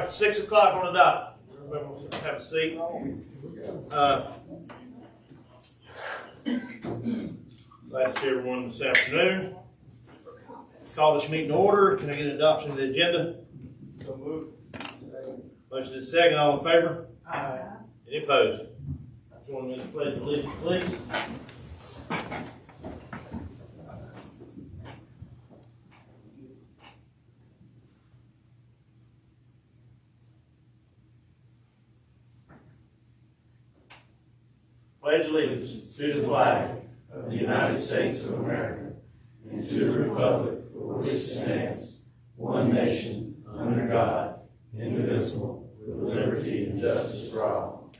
right, 6 o'clock on the dot. Everybody wants to have a seat. Glad to see everyone this afternoon. Call this meeting to order. Can I get an adoption of the agenda? So moved. Motion is second. All in favor? Aye. Any opposed? Join me in the pledge of allegiance, please. Pledge allegiance to the flag of the United States of America and to the republic for which it stands, one nation, under God, indivisible, with liberty and justice for all.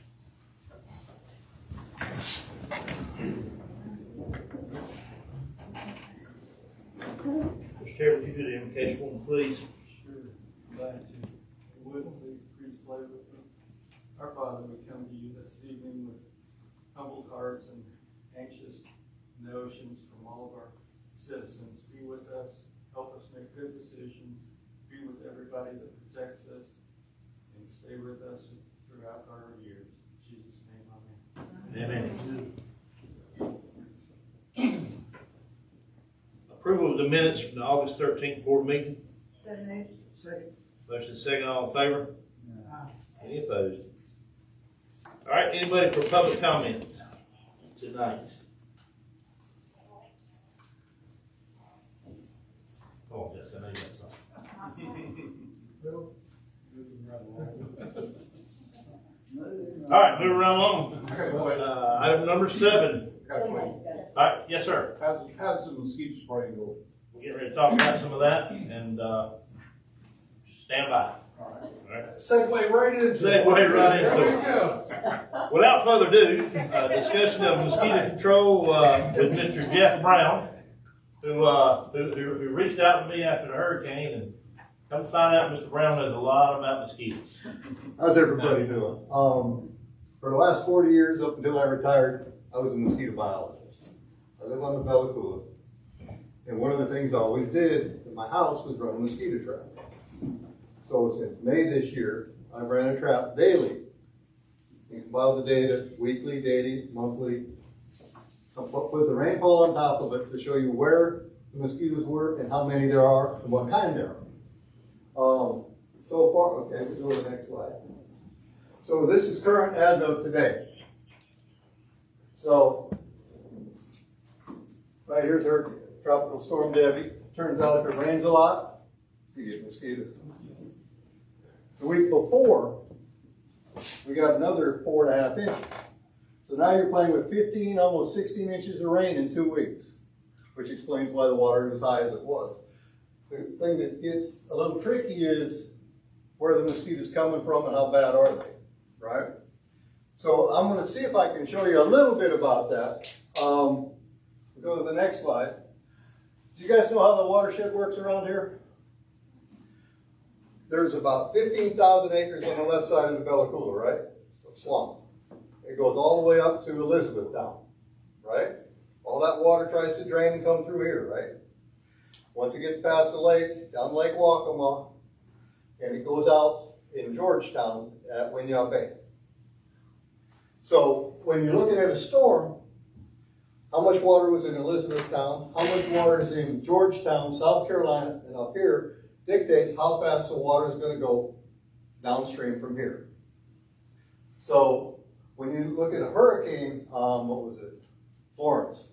Mr. Chair, would you do the invocation for me, please? Sure. Glad to. Wouldn't please play with me. Our Father, we come to you this evening with humbled hearts and anxious notions from all of our citizens. Be with us. Help us make good decisions. Be with everybody that protects us. And stay with us throughout our years. In Jesus' name, amen. Amen. Approval of the minutes from the August 13th board meeting. So moved. Second. Motion second. All in favor? Any opposed? All right, anybody for public comment tonight? Oh, Jessica, I know you got something. All right, moving right along. Item number 7. All right, yes, sir. How's the mosquito spray go? We're getting ready to talk about some of that, and stand by. All right. Segue right into it. Segue right into There it. we go. Without further ado, discussion of mosquito control with Mr. Jeff Brown, who reached out to me after the hurricane, and come to find out Mr. Brown knows a lot about mosquitoes. How's everybody doing? For the last 40 years, up until I retired, I was a mosquito biologist. I live on the Bella Coola. And one of the things I always did in my house was run a mosquito trap. So since May this year, I ran a trap daily. You compile the data, weekly, daily, monthly. I put the rainfall on top of it to show you where the mosquitoes were and how many there are and what kind there are. So far, okay, let's go to the next slide. So this is current as of today. So, right here's our tropical storm Debbie. Turns out if it rains a lot, you get mosquitoes. The week before, we got another 4.5 inches. So now you're playing with 15, almost 16 inches of rain in 2 weeks, which explains why the water is as high as it was. The thing that gets a little tricky is where the mosquitoes coming from and how bad are they, right? So I'm going to see if I can show you a little bit about that. We'll go to the next slide. Do you guys know how the watershed works around here? There's about 15,000 acres on the left side of the Bella Coola, right? Swamp. It goes all the way up to Elizabethtown, right? All that water tries to drain and come through here, right? Once it gets past the lake, down Lake Waccamaw, and it goes out in Georgetown at Winyah Bay. So when you're looking at a storm, how much water was in Elizabethtown, how much water is in Georgetown, South Carolina, and up here, dictates how fast the water is going to go downstream from here. So when you look at a hurricane, what was it? Florence.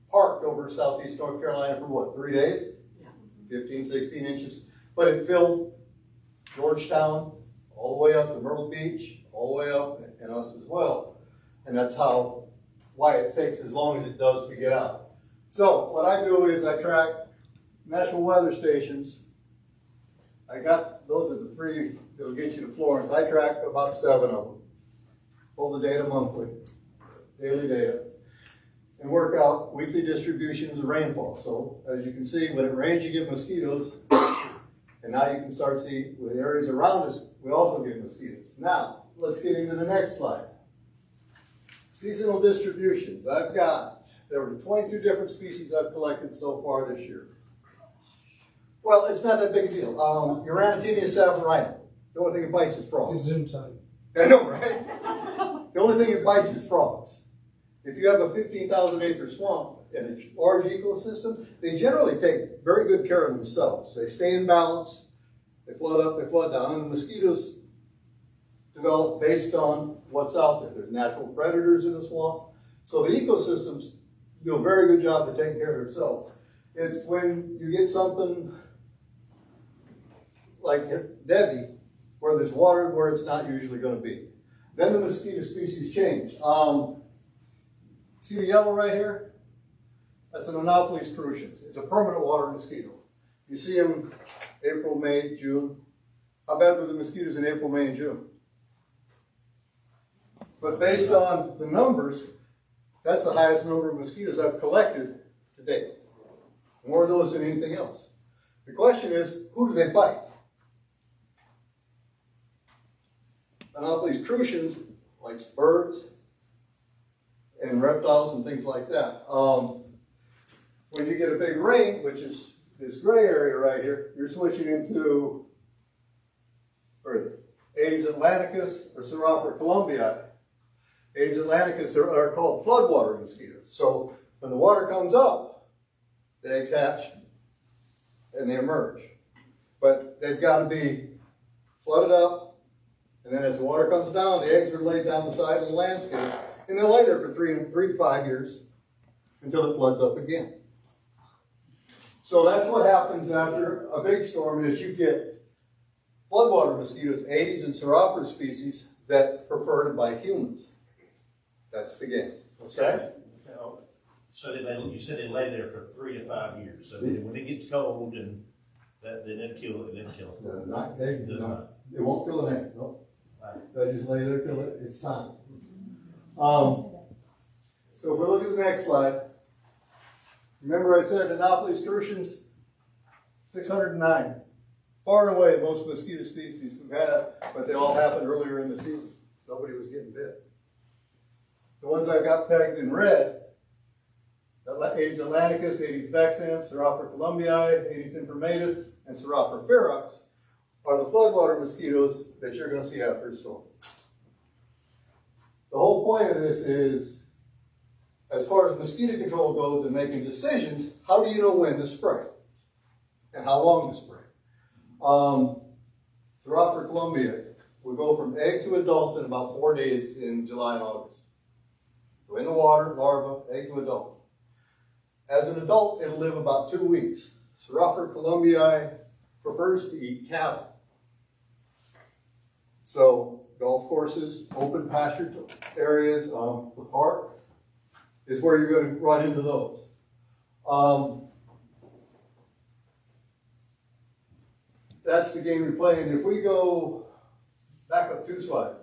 Parked over southeast North Carolina for what, 3 days? Yeah. 15, 16 inches. But it filled Georgetown all the way up to Myrtle Beach, all the way up, and us as well. And that's why it takes as long as it does to get out. So what I do is I track national weather stations. I got, those are the 3 that'll get you to Florence. I track about 7 of them. Pull the data monthly, daily data, and work out weekly distributions of rainfall. So as you can see, when it rains, you get mosquitoes. And now you can start to see with the areas around us, we also get mosquitoes. Now, let's get into the next slide. Seasonal distributions. There were 22 different species I've collected so far this year. Well, it's not that big a deal. Uranitenia savarina. The only thing it bites is frogs. It's Zoom time. I know, right? The only thing it bites is frogs. If you have a 15,000 acre swamp and a large ecosystem, they generally take very good care of themselves. They stay in balance, they flood up, they flood down, and the mosquitoes develop based on what's out there. There's natural predators in the swamp. So the ecosystems do a very good job of taking care of themselves. It's when you get something like Debbie, where there's water where it's not usually going to be. Then the mosquito species change. See the yellow right here? That's an Anopheles crucians. It's a permanent water mosquito. You see them April, May, June. How bad were the mosquitoes in April, May, and June? But based on the numbers, that's the highest number of mosquitoes I've collected to date. More of those than anything else. The question is, who do they bite? Anopheles crucians likes birds and reptiles and things like that. When you get a big rain, which is this gray area right here, you're switching into Aedes atlanticus or Serophora columbii. Aedes atlanticus are called floodwater mosquitoes. So when the water comes up, the eggs hatch and they emerge. But they've got to be flooded up, and then as the water comes down, the eggs are laid down the side of the landscape, and they'll lay there for 3 to 5 years until it floods up again. So that's what happens after a big storm is you get floodwater mosquitoes, Aedes and Serophora species that are preferred by humans. That's the game. Okay? So you said they lay there for 3 to 5 years. So when it gets cold and that they didn't kill it, It won't kill an egg. No. They just lay there till it's time. So if we look at the next slide, remember I said Anopheles crucians, 609. Far and away the most mosquito species we've had, but they all happened earlier in the season. Nobody was getting bit. The ones I've got pegged in red, Aedes atlanticus, Aedes vexans, Serophora columbii, Aedes infirmatus, and Serophora ferox, are the floodwater mosquitoes that you're going to see after a storm. The whole point of this is, as far as mosquito control goes and making decisions, how do you know when to spray? And how long to spray? Serophora columbii will go from egg to adult in about 4 days in July and August. So in the water, larva, egg to adult. As an adult, it'll live about 2 weeks. Serophora columbii prefers to eat cattle. So golf courses, open pasture areas, the park is where you're going to run into those. That's the game we play. And if we go back up 2 slides,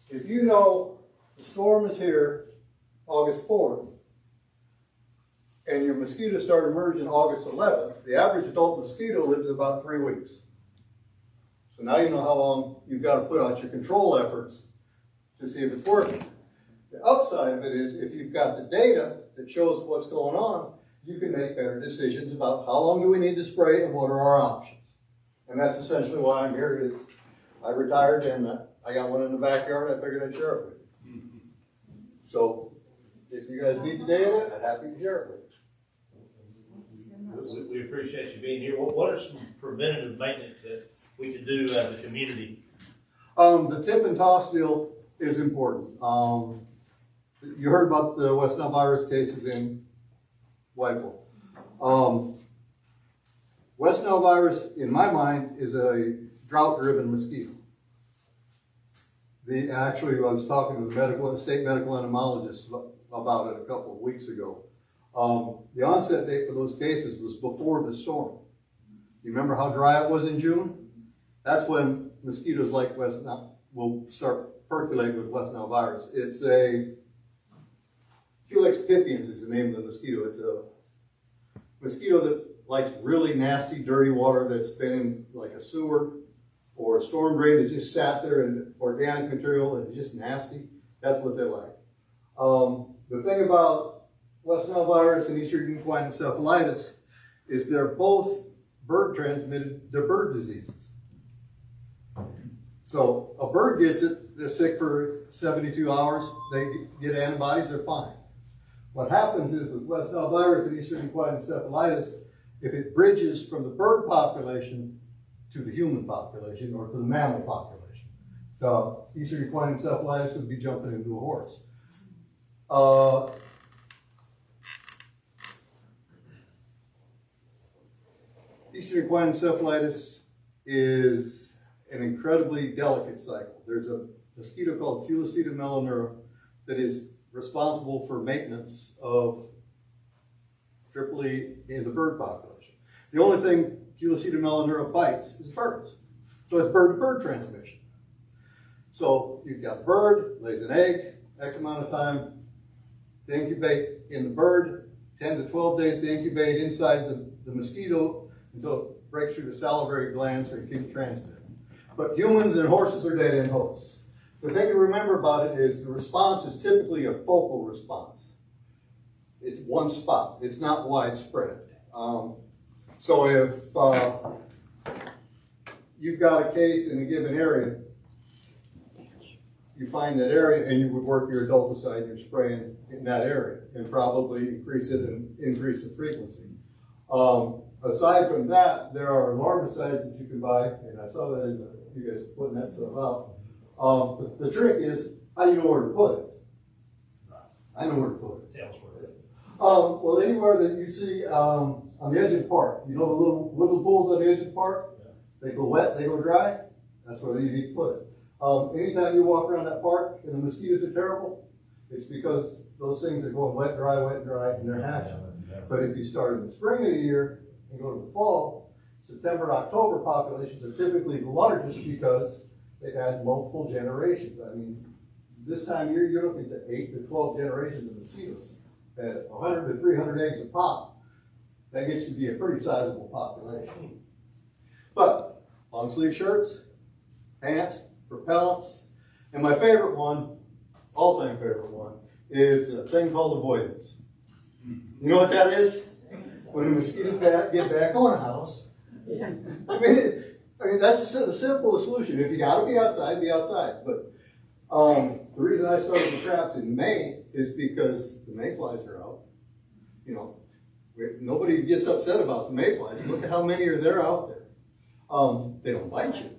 if you know the storm is here August 4th, and your mosquitoes start emerging August 11th, the average adult mosquito lives about 3 weeks. So now you know how long you've got to put out your control efforts to see if it's working. The upside of it is if you've got the data that shows what's going on, you can make better decisions about how long do we need to spray and what are our options. And that's essentially why I'm here. Is I retired and I got one in the backyard. I figured I'd share it with you. So if you guys need the data, I'm happy to share it with you. We appreciate you being here. What are some preventative maintenance that we can do as a community? The tip and toss deal is important. You heard about the West Nile virus cases in Whiteville. West Nile virus, in my mind, is a drought-driven mosquito. Actually, I was talking to the state medical entomologist about it a couple of weeks ago. The onset date for those cases was before the storm. You remember how dry it was in June? That's when mosquitoes like West Nile will start percolating with West Nile virus. It's a Culex pipiens is the name of the mosquito. It's a mosquito that likes really nasty, dirty water that's been in like a sewer or a storm drain that just sat there and organic material and it's just nasty. That's what they like. The thing about West Nile virus and Eastern equine encephalitis is they're both they're bird diseases. So a bird gets it, they're sick for 72 hours, they get antibodies, they're fine. What happens is with West Nile virus and Eastern equine encephalitis, if it bridges from the bird population to the human population or to the mammal population, the Eastern equine encephalitis would be jumping into a horse. Eastern equine encephalitis is an incredibly delicate cycle. There's a mosquito called Culiceta melanura that is responsible for maintenance of EEE in the bird population. The only thing Culiceta melanura bites is birds. So it's bird-to-bird transmission. So you've got a bird, lays an egg, X amount of time to incubate in the bird, 10 to 12 days to incubate inside the mosquito until it breaks through the salivary glands and can transmit. But humans and horses are dead-end hosts. The thing to remember about it is the response is typically a focal response. It's one spot. It's not widespread. So if you've got a case in a given area, you find that area and you would work your adulticide, you're spraying in that area and probably increase it and increase the frequency. Aside from that, there are larvicides that you can buy, and I saw that in you guys putting that stuff out. The trick is, how do you know where to put it? I know where to put it. Tell us where it is. Well, anywhere that you see on the edge of the park, you know the little pools on the edge of the park? Yeah. They go wet, they go dry. That's where you need to put it. Anytime you walk around that park and the mosquitoes are terrible, it's because those things are going wet, dry, and they're hatching. But if you start in the spring of the year and go to the fall, September, October populations are typically the largest because they've had multiple generations. I mean, this time of year, you're looking at 8 to 12 generations of mosquitoes at 100 to 300 eggs a pop. That gets to be a pretty sizable population. But long sleeve shirts, pants, propellants, and my favorite one, all-time favorite one, is a thing called avoidance. You know what that is? When the mosquitoes get back on a house. I mean that's the simplest solution. If you got to be outside, be outside. But the reason I started the traps in May is because the mayflies are out. You know, nobody gets upset about the mayflies. Look at how many are there out there. They don't bite you,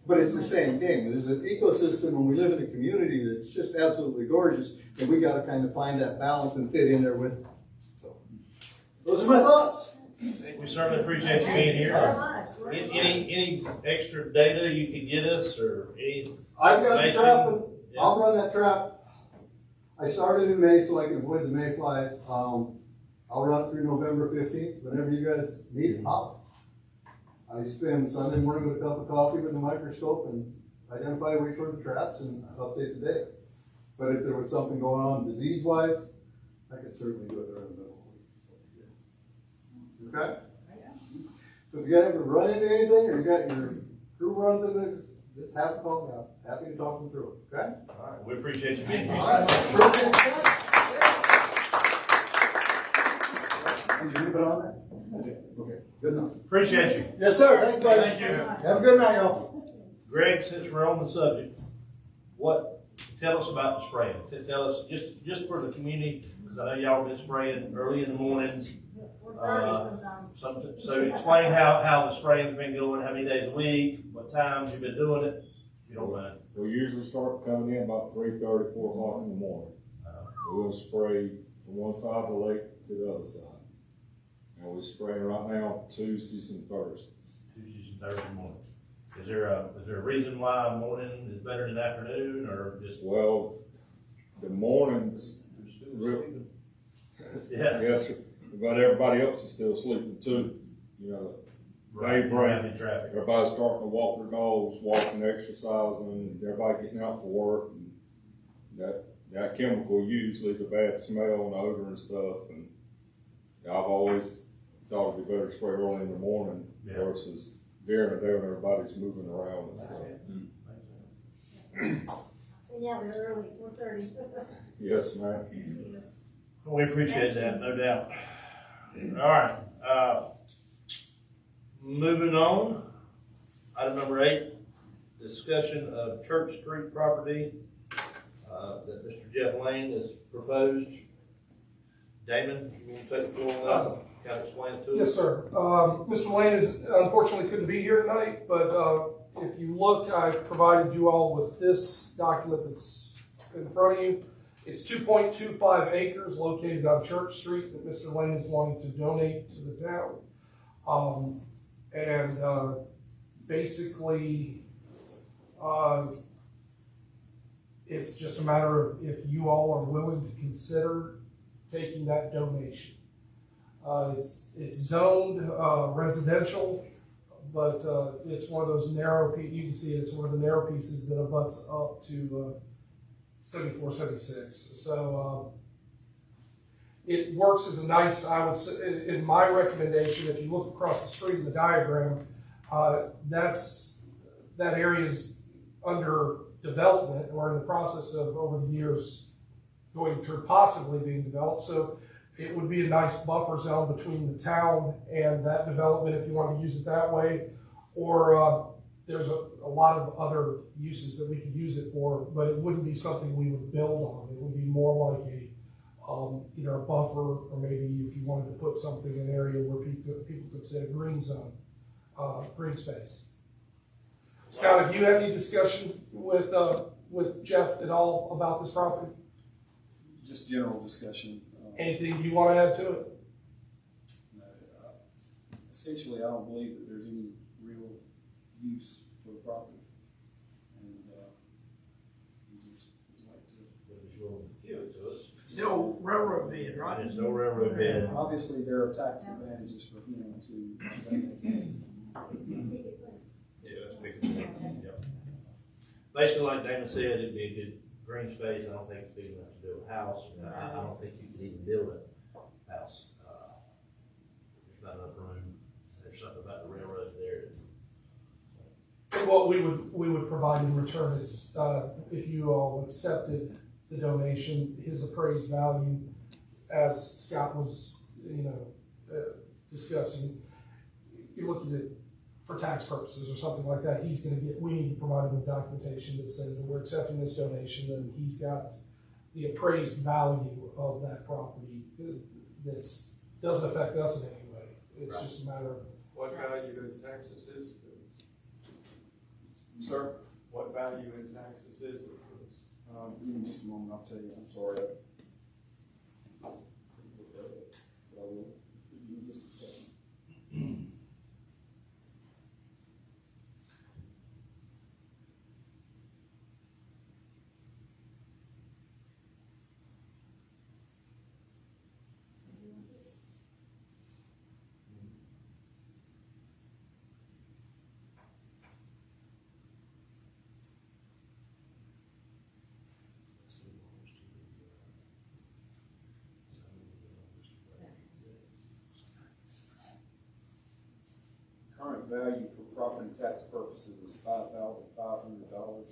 but it's the same game. There's an ecosystem, and we live in a community that's just absolutely gorgeous, and we got to kind of find that balance and fit in there with it. So, those are my thoughts. We certainly appreciate you being here. Any extra data you can get us, or any? I've got the information? trap, and Yeah. I'll run that trap. I started in May so I can avoid the mayflies. I'll run it through November 15th. Whenever you guys need it, holler. I spend Sunday morning with a cup of coffee with a microscope and identify which were the traps and update the data. But if there was something going on disease-wise, I could certainly do it during the middle of the week. Okay? So if you guys ever run into anything, or you got your crew runs into this, just have to call me out. Happy to talk them through it. Okay? All right, we appreciate you being here. All right. Did you put on that? Okay, good enough. Appreciate you. Yes, sir. Thank you, buddy. Thank you. Have a good night, y'all. Greg, since we're on the subject, tell us about the spraying. Tell us, just for the community, because I know y'all been spraying early in the mornings. So explain how the spraying's been going, how many days a week, what times you've been doing it, if you don't mind. We usually start coming in about 3:30, 4 o'clock in the morning. We'll spray from one side of the lake to the other side. And we're spraying right now Tuesdays and Thursdays. Tuesdays and Thursday mornings. Is there a reason why morning is better than afternoon, or just? Well, the mornings, Yeah. yes, sir, but everybody else is still sleeping too. You know, daybreak, Having traffic. everybody's starting to walk their dogs, walking, exercising, everybody getting out for work. And that chemical usually is a bad smell and odor and stuff. And I've always thought it'd be better to spray early in the morning versus during the day when everybody's moving around and stuff. So yeah, we're early, 4:30. Yes, ma'am. Yes. We appreciate that, no doubt. All right. Moving on, item number 8, discussion of Church Street property, that Mr. Jeff Lane has proposed. Damon, you want to take the floor on that? Kind of explain it to us? Yes, sir. Mr. Lane is unfortunately couldn't be here tonight, but if you look, I provided you all with this document that's in front of you. It's 2.25 acres located on Church Street that Mr. Lane is wanting to donate to the town. Basically, it's just a matter of if you all are willing to consider taking that donation. It's zoned residential, but it's one of those narrow, you can see it's one of the narrow pieces that abuts up to 74, 76. So it works as a nice, I would say, in my recommendation, if you look across the street in the diagram, that area is under development or in the process of, over the years, going to possibly being developed. So it would be a nice buffer zone between the town and that development if you want to use it that way. Or there's a lot of other uses that we could use it for, but it wouldn't be something we would build on. It would be more like either a buffer, or maybe if you wanted to put something in an area where people could say a green zone, green space. Scott, have you had any discussion with Jeff at all about this property? Just general discussion. Anything you want to add to it? No, essentially, I don't believe that there's any real use for the property, and we just would like to. But he's willing to give it to us. Still railroad bed, right? And it's no railroad bed. Obviously, there are tax advantages for him to. Yeah, that's big. Yep. Basically, like Damon said, it'd be a good green space. I don't think it's big enough to build a house. I don't think you could even build a house. There's not enough room. There's something about the railroad there. What we would provide in return is, if you all accepted the donation, his appraised value, as Scott was, discussing, you're looking at, for tax purposes or something like that, we need to provide him with documentation that says that we're accepting this donation, and he's got the appraised value of that property that doesn't affect us in any way. It's Right. just a matter of, What value in taxes is it? Sir, What value in taxes is it? give me just a moment, I'll tell you, I'm sorry. But I will give you just a second. Current value for property tax purposes is $5,500.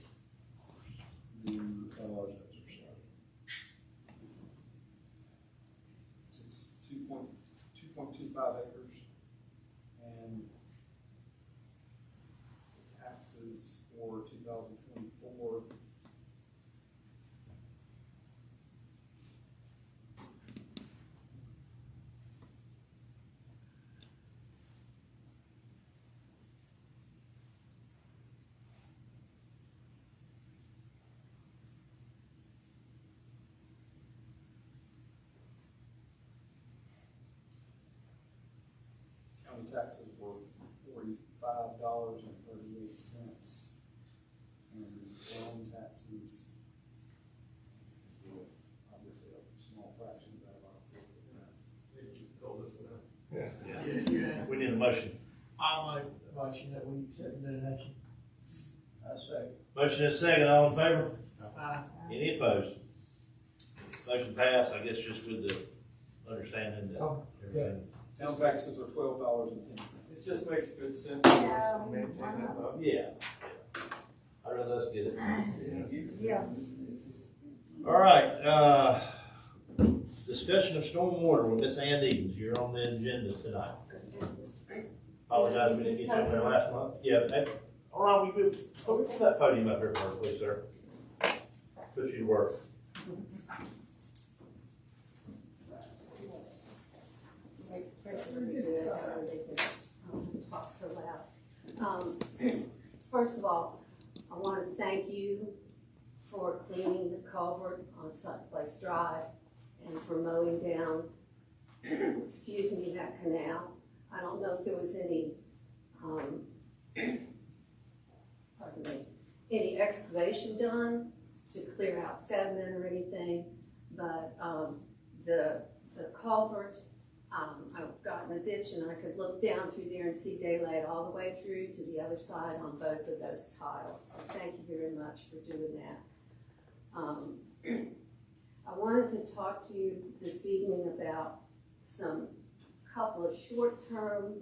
It's 2.25 acres, and the taxes for 2024. County taxes were $45.38, and loan taxes were obviously a small fraction of that. Yeah. We need a motion. I'll make a motion that we accept the donation. I say. Motion and a second, all in favor? Aye. Any opposed? Motion passed, I guess just with the understanding that everything. Town taxes are $12.10. It just makes good sense to maintain that buffer. Yeah. I'd rather us get it. Yeah. All right, discussion of stormwater with Miss Ann Edens. You're on the agenda tonight. Apologize, we didn't get you up there last month. Yeah, all right, we could, pull that podium up here for us, please, sir. Put you to work. Talk so loud. First of all, I want to thank you for cleaning the culvert on Place Drive and for mowing down, excuse me, that canal. I don't know if there was any, pardon me, any excavation done to clear out sediment or anything, but the culvert, I've gotten a ditch and I could look down through there and see daylight all the way through to the other side on both of those tiles. So thank you very much for doing that. I wanted to talk to you this evening about couple of short-term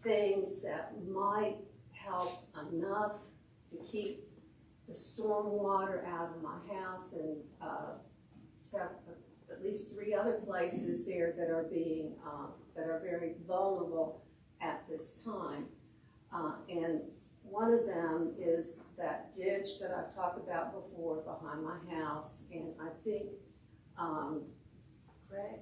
things that might help enough to keep the storm water out of my house and at least 3 other places there that are being that are very vulnerable at this time. And one of them is that ditch that I've talked about before behind my house. And I think, Greg,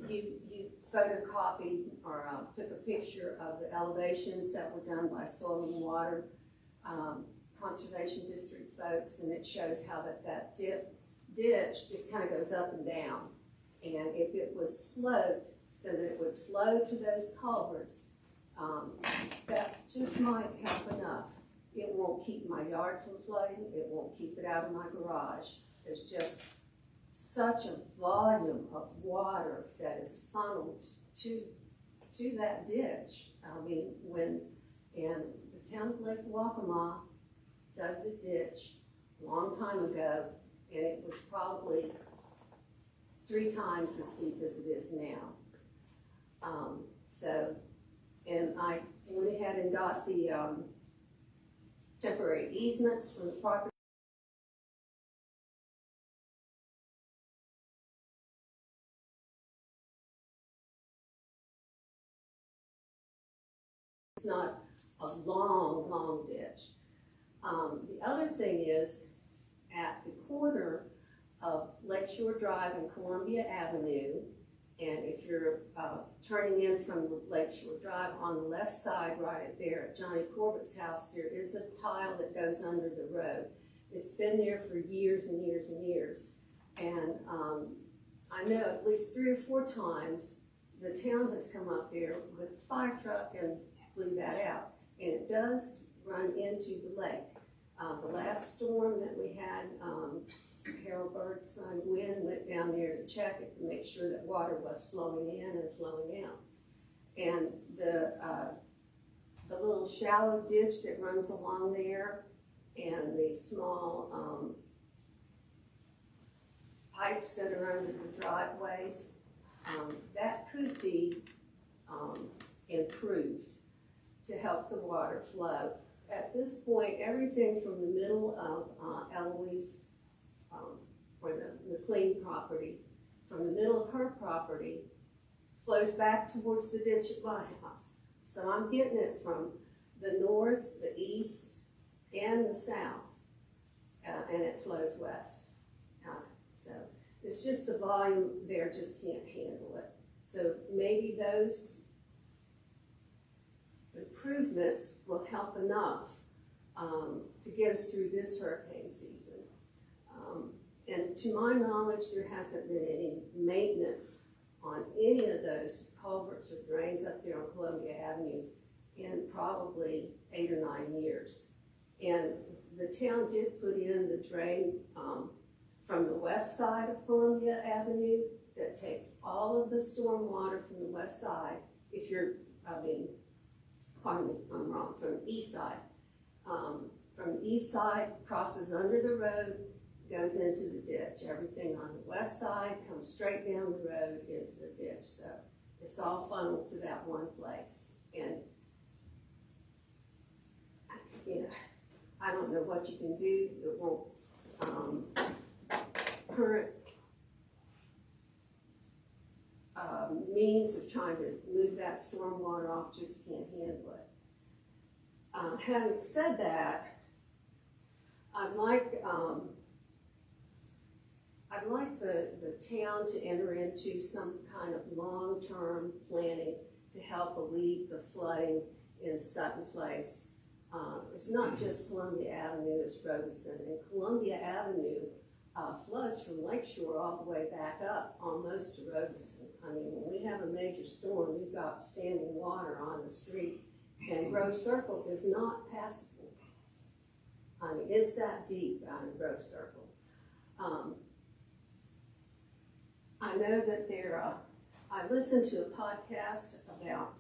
you photocopied or took a picture of the elevations that were done by Soil and Water Conservation District folks, and it shows how that ditch just kind of goes up and down. And if it was sloped so that it would flow to those culverts, that just might help enough. It won't keep my yard from flooding. It won't keep it out of my garage. There's just such a volume of water that is funneled to that ditch. I mean, and the town of Lake Waccamaw dug the ditch a long time ago, and it was probably 3 times as deep as it is now. And I went ahead and got the temporary easements from the property. It's not a long, long ditch. The other thing is, at the corner of Lakeshore Drive and Columbia Avenue, and if you're turning in from Lakeshore Drive on the left side, right there at Johnny Corbett's house, there is a tile that goes under the road. It's been there for years and years and years. And I know at least 3 or 4 times the town has come up there with a fire truck and blew that out. And it does run into the lake. The last storm that we had, Harold Bird's son Gwen went down there to check it to make sure that water was flowing in and flowing out. And the little shallow ditch that runs along there and the small pipes that are under the driveways, that could be improved to help the water flow. At this point, everything from the middle of Eloise, or the McLean property, from the middle of her property, flows back towards the ditch at my house. So I'm getting it from the north, the east, and the south, and it flows west. So it's just the volume there just can't handle it. So maybe those improvements will help enough to get us through this hurricane season. And to my knowledge, there hasn't been any maintenance on any of those culverts or drains up there on Columbia Avenue in probably 8 or 9 years. And the town did put in the drain from the west side of Columbia Avenue that takes all of the storm water from the west side. If you're, pardon me, I'm wrong, from the east side. From the east side, crosses under the road, goes into the ditch. Everything on the west side comes straight down the road into the ditch. So it's all funneled to that one place. And, I don't know what you can do. It won't, current means means of trying to move that stormwater off just can't handle it. Having said that, I'd like the town to enter into some kind of long-term planning to help alleviate the flooding in Sutton Place. It's not just Columbia Avenue, it's Robeson. And Columbia Avenue floods from Lakeshore all the way back up, almost to Robeson. I mean, when we have a major storm, we've got standing water on the street, and Grove Circle is not passable. I mean, it's that deep out in Grove Circle. I know that I listened to a podcast about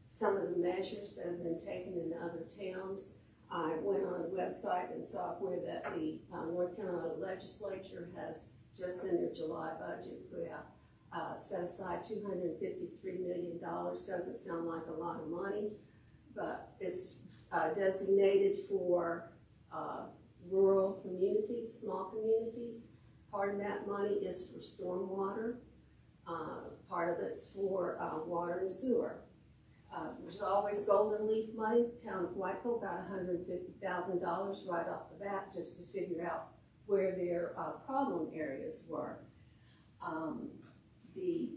some of the measures that have been taken in other towns. I went on a website and saw where that the North Carolina legislature has, just in their July budget, put out, set aside $253 million. Doesn't sound like a lot of money, but it's designated for rural communities, small communities. Part of that money is for stormwater. Part of it's for water and sewer. There's always golden leaf money. Town of Whiteville got $150,000 right off the bat just to figure out where their problem areas were. The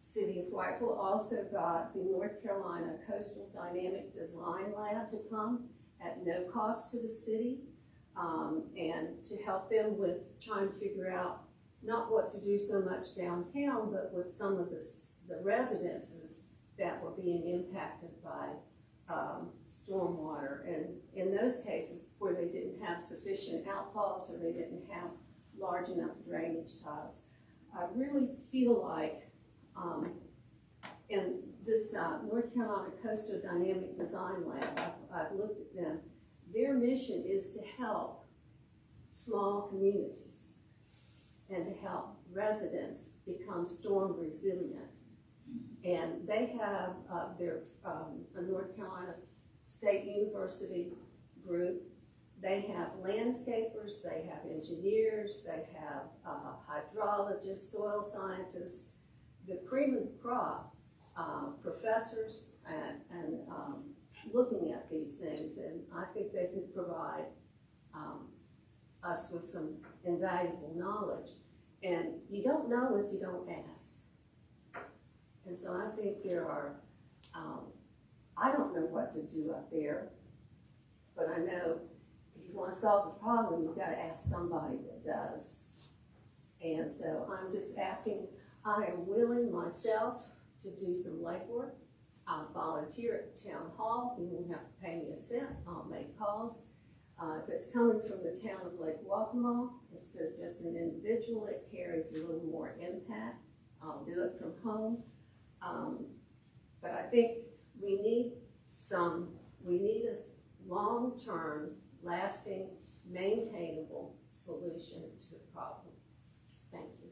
city of Whiteville also got the North Carolina Coastal Dynamic Design Lab to come at no cost to the city, and to help them with trying to figure out not what to do so much downtown, but with some of the residences that were being impacted by stormwater. And in those cases where they didn't have sufficient outfalls or they didn't have large enough drainage tiles, I really feel like in this North Carolina Coastal Dynamic Design Lab, I've looked at them, their mission is to help small communities and to help residents become storm resilient. And they have a North Carolina State University group. They have landscapers, they have engineers, they have hydrologists, soil scientists, the cream of the crop, professors, and looking at these things. And I think they could provide us with some invaluable knowledge. And you don't know if you don't ask. And so I think there are, I don't know what to do up there, but I know if you want to solve the problem, you've got to ask somebody that does. And so I'm just asking, I am willing myself to do some legwork. I'll volunteer at the town hall. You won't have to pay me a cent. I'll make calls. If it's coming from the town of Lake Waccamaw, instead of just an individual, it carries a little more impact. I'll do it from home. But I think we need a long-term, lasting, maintainable solution to the problem. Thank you.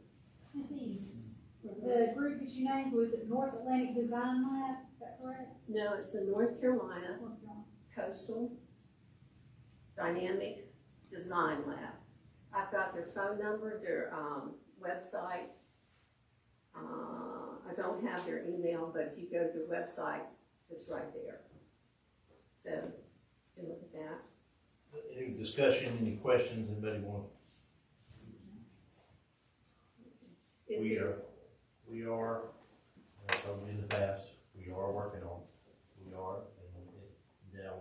Ms. Eads, the group that you named, was it North Atlantic Design Lab, is that correct? No, it's the North Carolina Coastal Dynamic Design Lab. I've got their phone number, their website. I don't have their email, but if you go to their website, it's right there. So you can look at that. Any discussion, any questions, anybody want? We are, as I told you in the past, we are working on it. We are, and now,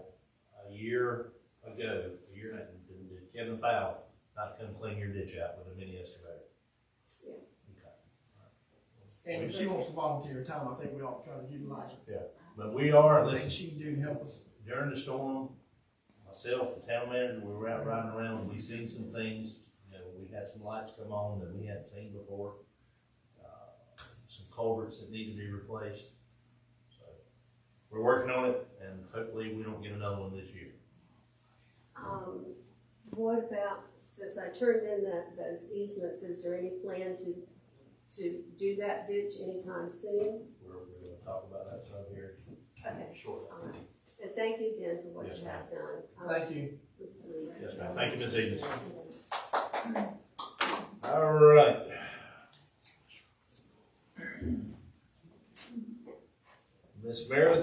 a year ago, did Kevin Powell not come clean your ditch out with a mini excavator? Yeah. Okay. And if she wants to volunteer time, I think we ought to try to utilize her. Yeah, but we are, Things listen, she can do to help us. during the storm, myself, the town manager, we were out riding around and we seen some things. You know, we had some lights come on that we hadn't seen before. Some culverts that need to be replaced. So we're working on it, and hopefully we don't get another one this year. What about, since I turned in those easements, is there any plan to do that ditch anytime soon? We're going to talk about that some here Okay. shortly. All right. And thank you again for what Yes, you ma'am. have done. Thank you. Please. Yes, ma'am. Thank you, Ms. Eaton. All right.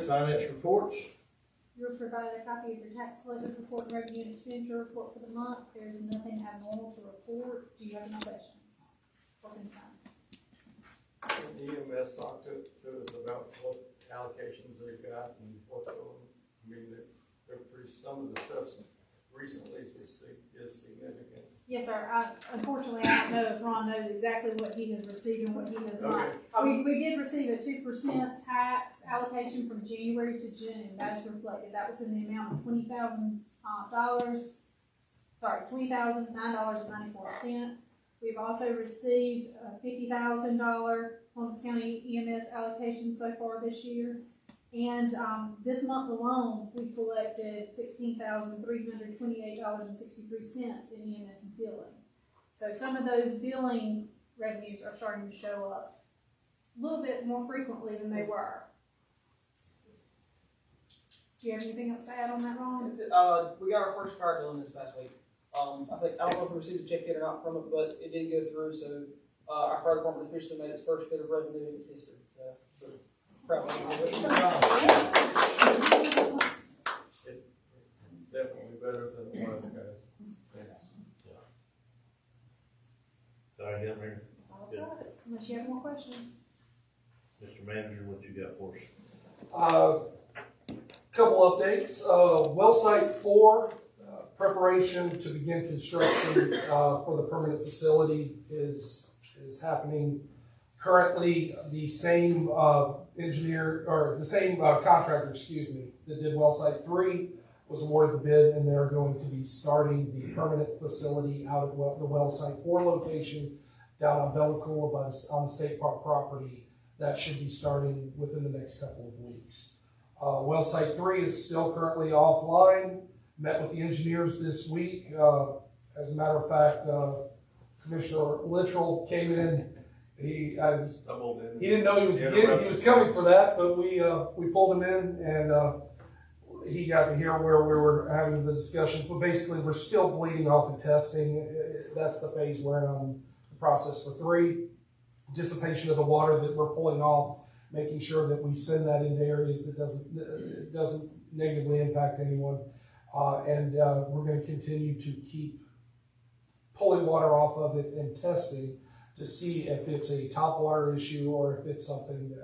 finance reports. You were provided a copy of your tax collector report and revenue and expenditure report for the month. There is nothing abnormal to report. Do you have any questions or concerns? EMS talked to us about what allocations they've got and what's going, I mean, they're pretty, some of the stuff recently is significant. Yes, sir. Unfortunately, I don't know if Ron knows exactly what he has received and what he has not. Okay. We did receive a 2% tax allocation from January to June. That is reflected. That was in the amount of $20,000. Sorry, $20,009.94. We've also received a $50,000 Columbus County EMS allocation so far this year. And this month alone, we collected $16,328.63 in EMS billing. So some of those billing revenues are starting to show up a little bit more frequently than they were. Do you have anything else to add on that, Ron? We got our first fire bill in this past week. I don't know if we received a check yet or not from it, but it did go through, so, our fire department officially made its first bit of revenue in its history, so proud of it. It's definitely better than one of the guys. Sorry, down there. That's all I've got. Unless you have more questions. Mr. Manager, what you got for us? Couple updates. Well site 4, preparation to begin construction for the permanent facility is happening. Currently, the same contractor, that did well site 3 was awarded the bid, and they're going to be starting the permanent facility out at the well site 4 location down on Bellicula on the state park property. That should be starting within the next couple of weeks. Well site 3 is still currently offline. Met with the engineers this week. As a matter of fact, Commissioner Littrell came in. He didn't know he was coming for that, but we pulled him in, and he got to hear where we were having the discussion. But basically, we're still bleeding off and testing. That's the phase we're in on the process for 3. Dissipation of the water that we're pulling off, making sure that we send that into areas that doesn't negatively impact anyone. And we're going to continue to keep pulling water off of it and testing to see if it's a top water issue or if it's something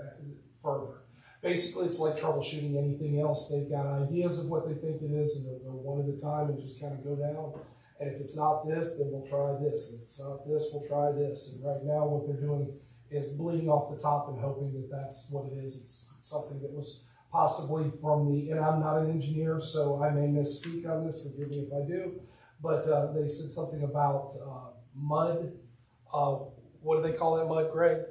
further. Basically, it's like troubleshooting anything else. They've got ideas of what they think it is, and they'll go one at a time and just kind of go down. And if it's not this, then we'll try this. If it's not this, we'll try this. And right now, what they're doing is bleeding off the top and hoping that that's what it is. It's something that was possibly from and I'm not an engineer, so I may misspeak on this, forgive me if I do, but they said something about mud. What do they call that mud, Greg?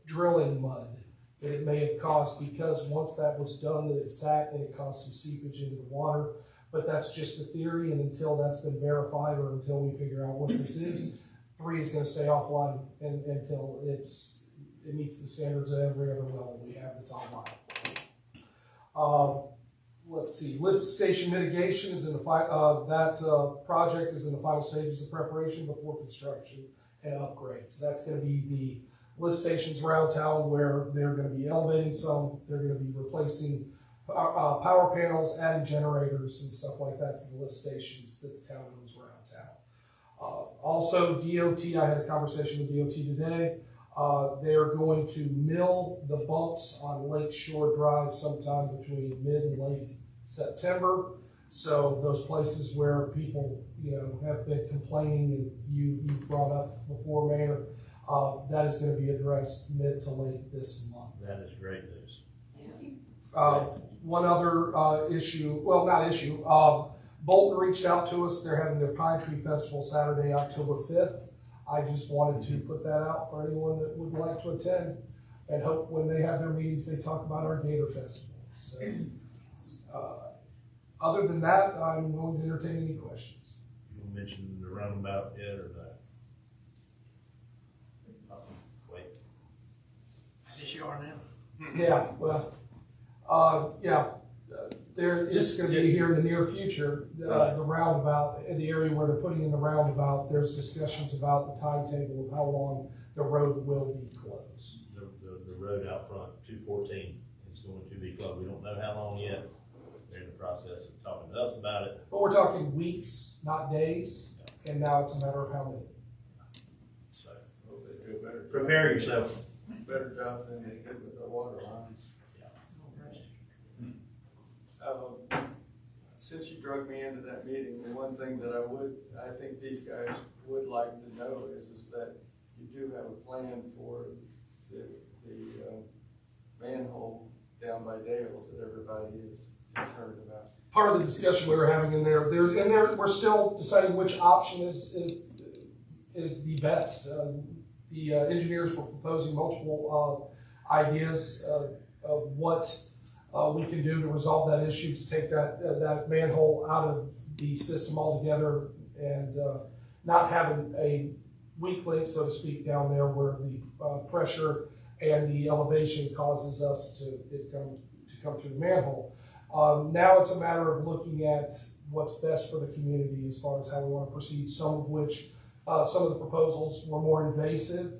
Drilling mud. That it may have caused, because once that was done, that it sat and it caused some seepage into the water. But that's just a theory, and until that's been verified or until we figure out what this is, 3 is going to stay offline until it meets the standards of every other well we have that's online. Let's see, lift station mitigation is in the project is in the final stages of preparation before construction and upgrades. That's going to be the lift stations around town where they're going to be elevating some, they're going to be replacing power panels, adding generators and stuff like that to the lift stations that the town owns around town. Also, DOT, I had a conversation with DOT today. They are going to mill the bumps on Lake Shore Drive sometime between mid and late September. So those places where people, have been complaining and you brought up before, Mayor, that is going to be addressed mid to late this month. That is great news. One other Bolton reached out to us. They're having their Pine Tree Festival Saturday, October 5th. I just wanted to put that out for anyone that would like to attend, and hope when they have their meetings, they talk about our Gator Festival. So, other than that, I'm willing to entertain any questions. You mentioned the roundabout yet or not? Wait. Yes, you are now. Yeah, well, they're just going to be here in the near future. The roundabout, in the area where they're putting in the roundabout, there's discussions about the timetable of how long the road will be closed. The road out front, 214, is going to be closed. We don't know how long yet. They're in the process of talking to us about it. But we're talking weeks, not days, and now it's a matter of how many. So Hope they do a better. prepare yourself. Better job than they did with the water lines. Since you drug me into that meeting, the one thing that I think these guys would like to know is that you do have a plan for the manhole down by Dale's that everybody is concerned about. Part of the discussion we were having in there, we're still deciding which option is the best. The engineers were proposing multiple ideas of what we can do to resolve that issue, to take that manhole out of the system altogether and not having a weak link, so to speak, down there where the pressure and the elevation causes us to come through the manhole. Now it's a matter of looking at what's best for the community as far as how we want to proceed, some of the proposals were more invasive,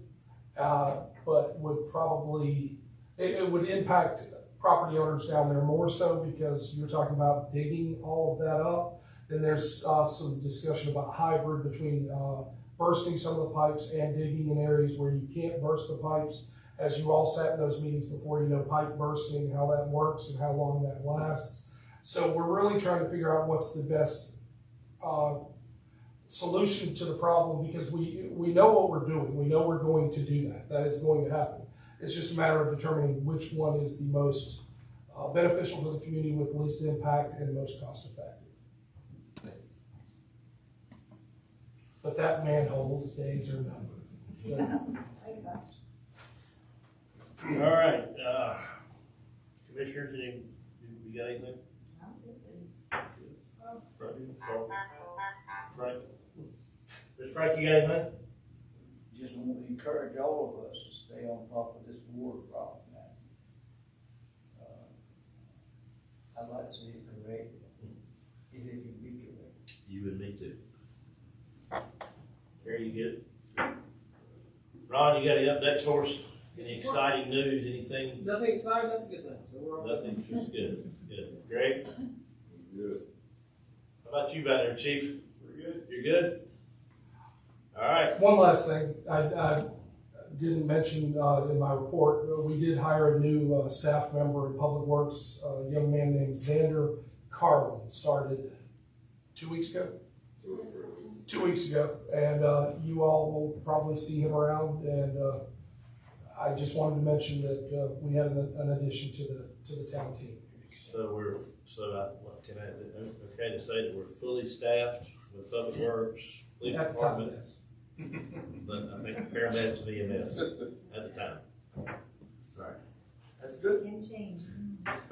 but would probably, it would impact property owners down there more so because you're talking about digging all of that up. Then there's some discussion about hybrid between bursting some of the pipes and digging in areas where you can't burst the pipes. As you all sat in those meetings before, you know pipe bursting, how that works and how long that lasts. So we're really trying to figure out what's the best solution to the problem, because we know what we're doing. We know we're going to do that. That is going to happen. It's just a matter of determining which one is the most beneficial to the community with least impact and most cost effective. But that manhole's days are numbered. So, All right, commissioners, you got anything? Frank? Mr. Frank, you got anything? Just want to encourage all of us to stay on top of this water problem now. I'd like to see it corrected, if it can be corrected. You and me too. Terry, you good? Ron, you got any updates for us? Any exciting news, anything? Nothing exciting, that's a good thing, so we're all. Nothing, just good, good. Greg? Good. How about you back there, chief? We're good. You're good? All right. one last thing I didn't mention in my report. We did hire a new staff member in Public Works, a young man named Xander Carlin, started 2 weeks ago. 2 weeks ago, and you all will probably see him around. And I just wanted to mention that we had an addition to the town team. So what can I, okay to say that we're fully staffed with Public Works, Police At the time, Department, yes. but I think paramedics and EMS at the time. Right. That's good. Can change.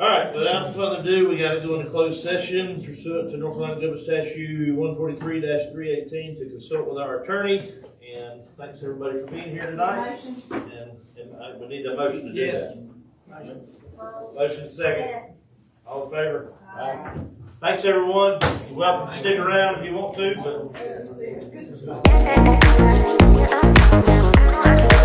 All right, without further ado, we gotta go into closed session pursuant to North Carolina Government Statute 143-318 to consult with our attorney. And thanks everybody for being here tonight. And we need a motion to do that. Motion second. All in favor? Aye. Thanks everyone. You're welcome to stick around if you want to, but.